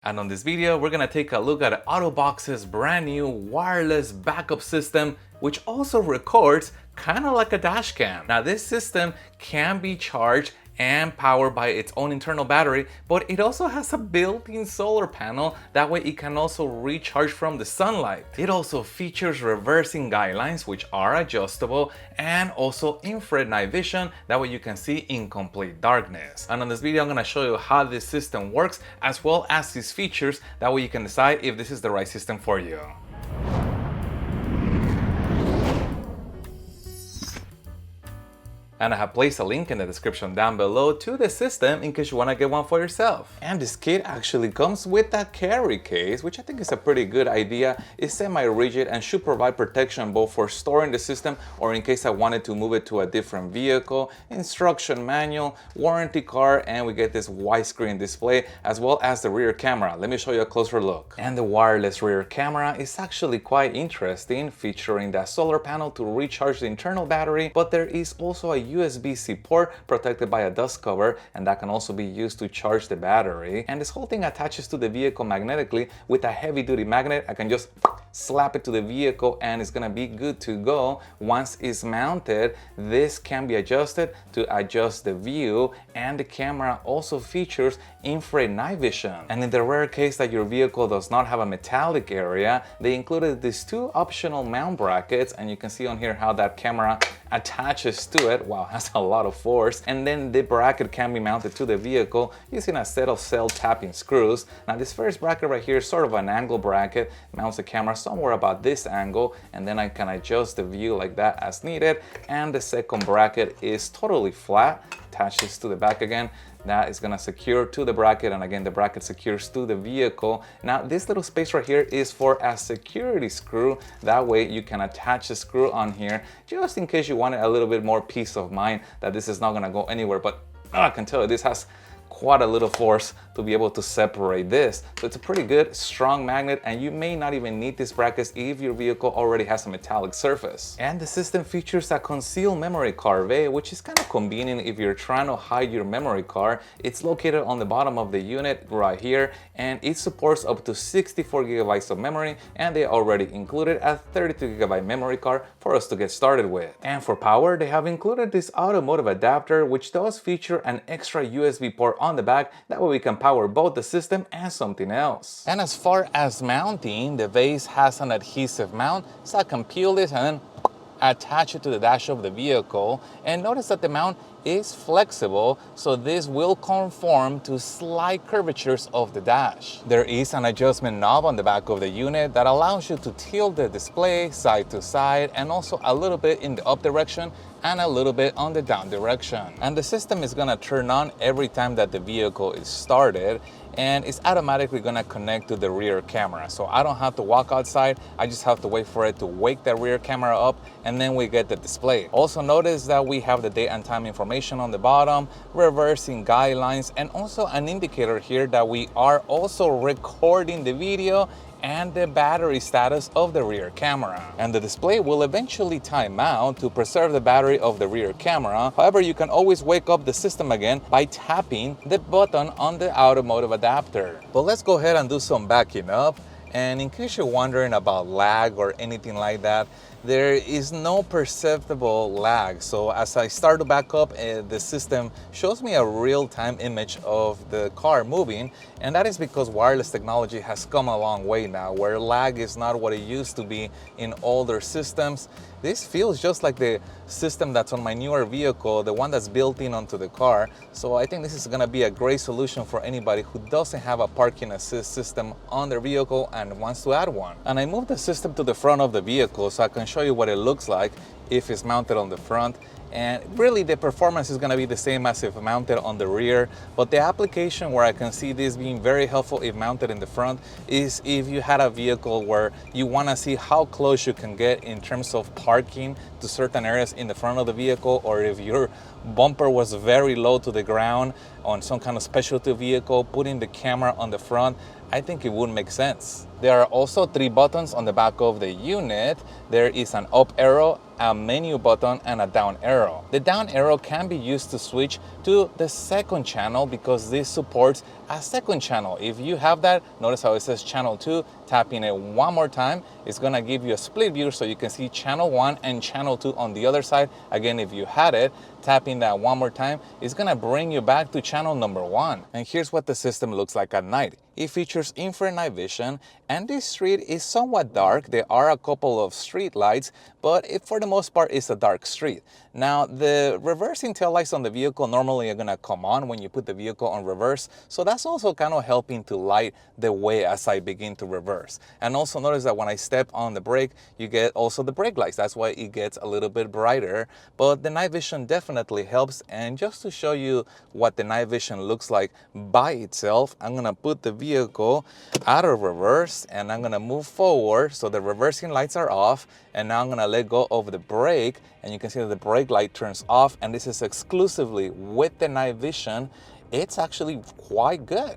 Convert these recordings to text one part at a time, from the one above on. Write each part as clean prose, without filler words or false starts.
And on this video, we're gonna take a look at AutoVox's brand new wireless backup system, which also records kind of like a dash cam. Now this system can be charged and powered by its own internal battery, but it also has a built-in solar panel. That way it can also recharge from the sunlight. It also features reversing guidelines, which are adjustable, and also infrared night vision. That way you can see in complete darkness. And on this video, I'm gonna show you how this system works, as well as these features. That way you can decide if this is the right system for you. And I have placed a link in the description down below to the system in case you want to get one for yourself. And this kit actually comes with a carry case, which I think is a pretty good idea. It's semi-rigid and should provide protection both for storing the system or in case I wanted to move it to a different vehicle, instruction manual, warranty card, and we get this widescreen display as well as the rear camera. Let me show you a closer look. And the wireless rear camera is actually quite interesting, featuring that solar panel to recharge the internal battery, but there is also a USB-C port protected by a dust cover, and that can also be used to charge the battery. And this whole thing attaches to the vehicle magnetically with a heavy-duty magnet. I can just slap it to the vehicle and it's gonna be good to go. Once it's mounted, this can be adjusted to adjust the view, and the camera also features infrared night vision. And in the rare case that your vehicle does not have a metallic area, they included these two optional mount brackets, and you can see on here how that camera attaches to it. Wow, that's a lot of force. And then the bracket can be mounted to the vehicle using a set of cell tapping screws. Now this first bracket right here is sort of an angle bracket, mounts the camera somewhere about this angle, and then I can adjust the view like that as needed. And the second bracket is totally flat, attaches to the back again. That is gonna secure to the bracket, and again the bracket secures to the vehicle. Now this little space right here is for a security screw. That way you can attach the screw on here just in case you wanted a little bit more peace of mind that this is not gonna go anywhere. But I can tell you this has quite a little force to be able to separate this. So it's a pretty good strong magnet, and you may not even need these brackets if your vehicle already has a metallic surface. And the system features a concealed memory card bay, which is kind of convenient if you're trying to hide your memory card. It's located on the bottom of the unit right here, and it supports up to 64 gigabytes of memory, and they already included a 32 gigabyte memory card for us to get started with. And for power, they have included this automotive adapter, which does feature an extra USB port on the back. That way we can power both the system and something else. And as far as mounting, the base has an adhesive mount, so I can peel this and then attach it to the dash of the vehicle. And notice that the mount is flexible, so this will conform to slight curvatures of the dash. There is an adjustment knob on the back of the unit that allows you to tilt the display side to side, and also a little bit in the up direction and a little bit on the down direction. And the system is gonna turn on every time that the vehicle is started, and it's automatically gonna connect to the rear camera. So I don't have to walk outside, I just have to wait for it to wake the rear camera up, and then we get the display. Also notice that we have the date and time information on the bottom, reversing guidelines, and also an indicator here that we are also recording the video and the battery status of the rear camera. And the display will eventually time out to preserve the battery of the rear camera. However, you can always wake up the system again by tapping the button on the automotive adapter. But let's go ahead and do some backing up. And in case you're wondering about lag or anything like that, there is no perceptible lag. So as I start to back up, the system shows me a real-time image of the car moving, and that is because wireless technology has come a long way now, where lag is not what it used to be in older systems. This feels just like the system that's on my newer vehicle, the one that's built in onto the car. So I think this is gonna be a great solution for anybody who doesn't have a parking assist system on their vehicle and wants to add one. And I moved the system to the front of the vehicle so I can show you what it looks like if it's mounted on the front. And really the performance is going to be the same as if mounted on the rear, but the application where I can see this being very helpful if mounted in the front is if you had a vehicle where you want to see how close you can get in terms of parking to certain areas in the front of the vehicle, or if your bumper was very low to the ground on some kind of specialty vehicle, putting the camera on the front, I think it would make sense. There are also 3 buttons on the back of the unit. There is an up arrow, a menu button and a down arrow. The down arrow can be used to switch to the second channel because this supports a second channel. If you have that, notice how it says channel 2, tapping it one more time, it's gonna give you a split view so you can see channel 1 and channel 2 on the other side. Again, if you had it, tapping that one more time is gonna bring you back to channel number 1. And here's what the system looks like at night. It features infrared night vision, and this street is somewhat dark. There are a couple of street lights, but for the most part, it's a dark street. Now, the reversing tail lights on the vehicle normally are gonna come on when you put the vehicle on reverse, so that's also kind of helping to light the way as I begin to reverse. And also notice that when I step on the brake, you get also the brake lights. That's why it gets a little bit brighter, but the night vision definitely helps. And just to show you what the night vision looks like by itself, I'm gonna put the vehicle out of reverse and I'm gonna move forward so the reversing lights are off, and now I'm gonna let go of the brake and you can see that the brake light turns off, and this is exclusively with the night vision. It's actually quite good.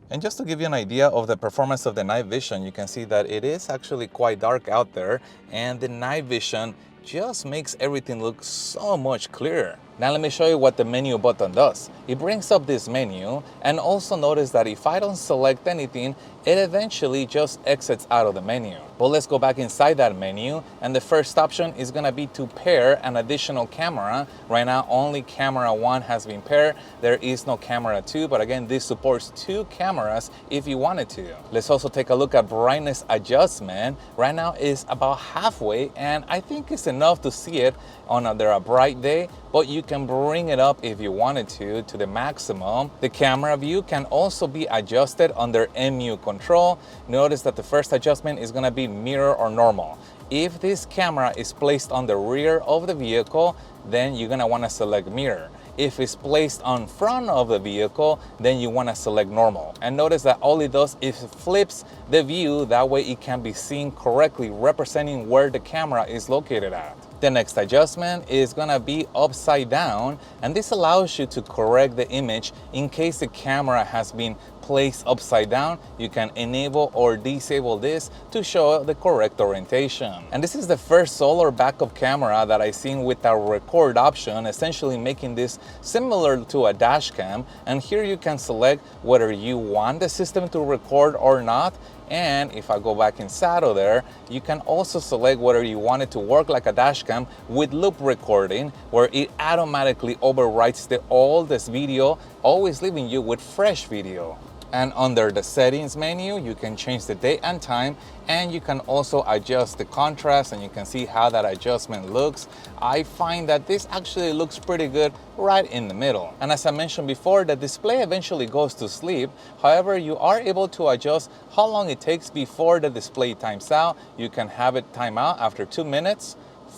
And just to give you an idea of the performance of the night vision, you can see that it is actually quite dark out there, and the night vision just makes everything look so much clearer. Now let me show you what the menu button does. It brings up this menu, and also notice that if I don't select anything, it eventually just exits out of the menu. But let's go back inside that menu, and the first option is gonna be to pair an additional camera. Right now, only camera 1 has been paired. There is no camera 2, but again, this supports 2 cameras if you wanted to. Let's also take a look at brightness adjustment. Right now is about halfway, and I think it's enough to see it on under a bright day, but you can bring it up if you wanted to the maximum. The camera view can also be adjusted under MU control. Notice that the first adjustment is gonna be mirror or normal. If this camera is placed on the rear of the vehicle, then you're gonna wanna select mirror. If it's placed on front of the vehicle, then you wanna select normal. And notice that all it does is flips the view, that way it can be seen correctly, representing where the camera is located at. The next adjustment is gonna be upside down, and this allows you to correct the image in case the camera has been placed upside down. You can enable or disable this to show the correct orientation. And this is the first solar backup camera that I've seen with a record option, essentially making this similar to a dash cam. And here you can select whether you want the system to record or not. And if I go back in saddle there, you can also select whether you want it to work like a dash cam with loop recording, where it automatically overwrites the oldest video, always leaving you with fresh video. And under the settings menu, you can change the date and time, and you can also adjust the contrast, and you can see how that adjustment looks. I find that this actually looks pretty good right in the middle. And as I mentioned before, the display eventually goes to sleep. However, you are able to adjust how long it takes before the display times out. You can have it time out after 2 minutes,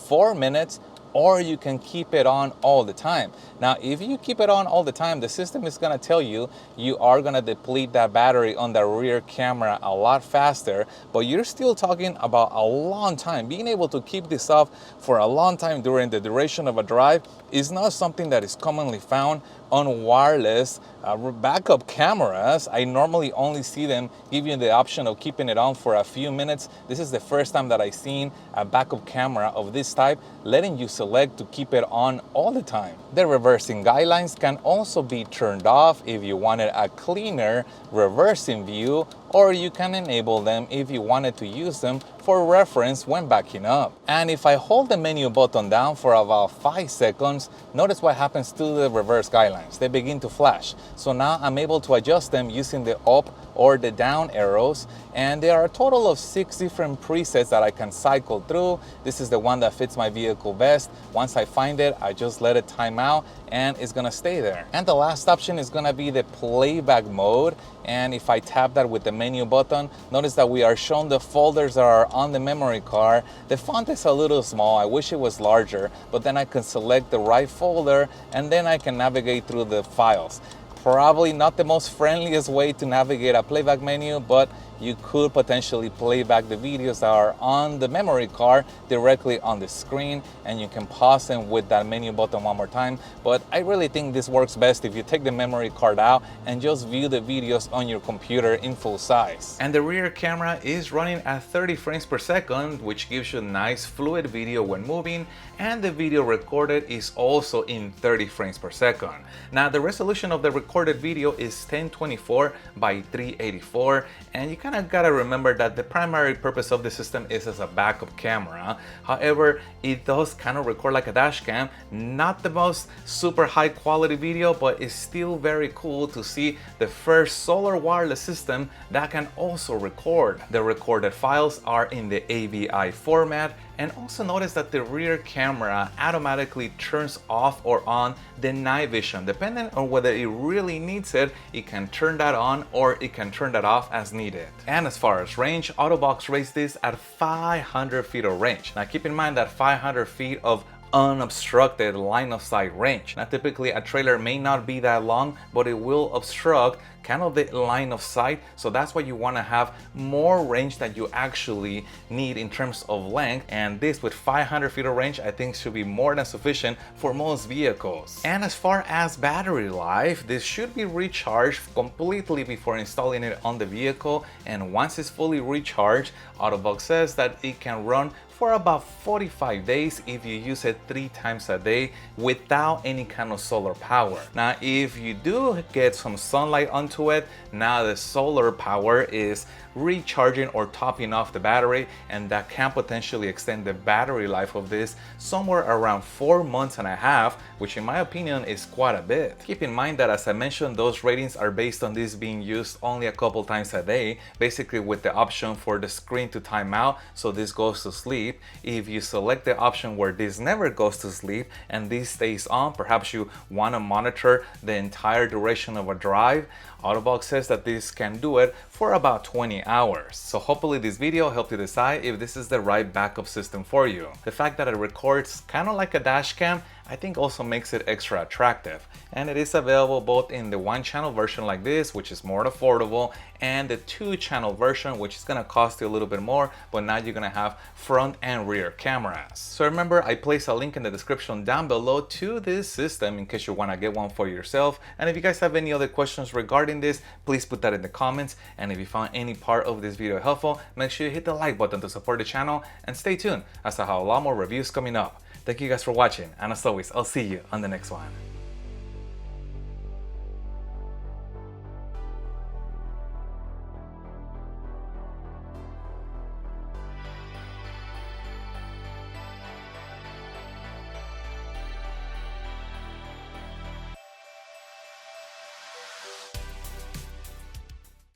4 minutes, or you can keep it on all the time. Now, if you keep it on all the time, the system is gonna tell you you are gonna deplete that battery on the rear camera a lot faster, but you're still talking about a long time. Being able to keep this off for a long time during the duration of a drive is not something that is commonly found on wireless backup cameras. I normally only see them give you the option of keeping it on for a few minutes. This is the first time that I've seen a backup camera of this type letting you select to keep it on all the time. The reversing guidelines can also be turned off if you wanted a cleaner reversing view, or you can enable them if you wanted to use them for reference when backing up. And if I hold the menu button down for about 5 seconds, notice what happens to the reverse guidelines. They begin to flash. So now I'm able to adjust them using the up or the down arrows, and there are a total of 6 different presets that I can cycle through. This is the one that fits my vehicle best. Once I find it, I just let it time out and it's gonna stay there. And the last option is gonna be the playback mode. And if I tap that with the menu button, notice that we are shown the folders that are on the memory card. The font is a little small. I wish it was larger, but then I can select the right folder and then I can navigate through the files. Probably not the most friendliest way to navigate a playback menu, but you could potentially play back the videos that are on the memory card directly on the screen, and you can pause them with that menu button one more time. But I really think this works best if you take the memory card out and just view the videos on your computer in full size. And the rear camera is running at 30 frames per second, which gives you nice fluid video when moving, and the video recorded is also in 30 frames per second. Now the resolution of the recorded video is 1024 by 384, and you kind of gotta remember that the primary purpose of the system is as a backup camera. However, it does kind of record like a dash cam, not the most super high quality video, but it's still very cool to see the first solar wireless system that can also record. The recorded files are in the AVI format, and also notice that the rear camera automatically turns off or on the night vision. Depending on whether it really needs it, it can turn that on or it can turn that off as needed. And as far as range, AutoVox rates this at 500 feet of range. Now keep in mind that 500 feet of unobstructed line of sight range. Now typically a trailer may not be that long, but it will obstruct kind of the line of sight, so that's why you want to have more range that you actually need in terms of length, and this with 500 feet of range I think should be more than sufficient for most vehicles. And as far as battery life, this should be recharged completely before installing it on the vehicle, and once it's fully recharged, AutoVox says that it can run for about 45 days if you use it 3 times a day without any kind of solar power. Now if you do get some sunlight onto it, now the solar power is recharging or topping off the battery, and that can potentially extend the battery life of this somewhere around 4 months and a half, which in my opinion is quite a bit. Keep in mind that, as I mentioned, those ratings are based on this being used only a couple times a day, basically with the option for the screen to time out so this goes to sleep. If you select the option where this never goes to sleep and this stays on, perhaps you want to monitor the entire duration of a drive, AutoVox says that this can do it for about 20 hours. So hopefully this video helped you decide if this is the right backup system for you. The fact that it records kind of like a dash cam, I think also makes it extra attractive. And it is available both in the 1-channel version like this, which is more affordable, and the 2-channel version, which is gonna cost you a little bit more, but now you're gonna have front and rear cameras. So remember, I place a link in the description down below to this system in case you wanna get one for yourself. And if you guys have any other questions regarding this, please put that in the comments. And if you found any part of this video helpful, make sure you hit the like button to support the channel, and stay tuned as I have a lot more reviews coming up. Thank you guys for watching, and as always, I'll see you on the next one.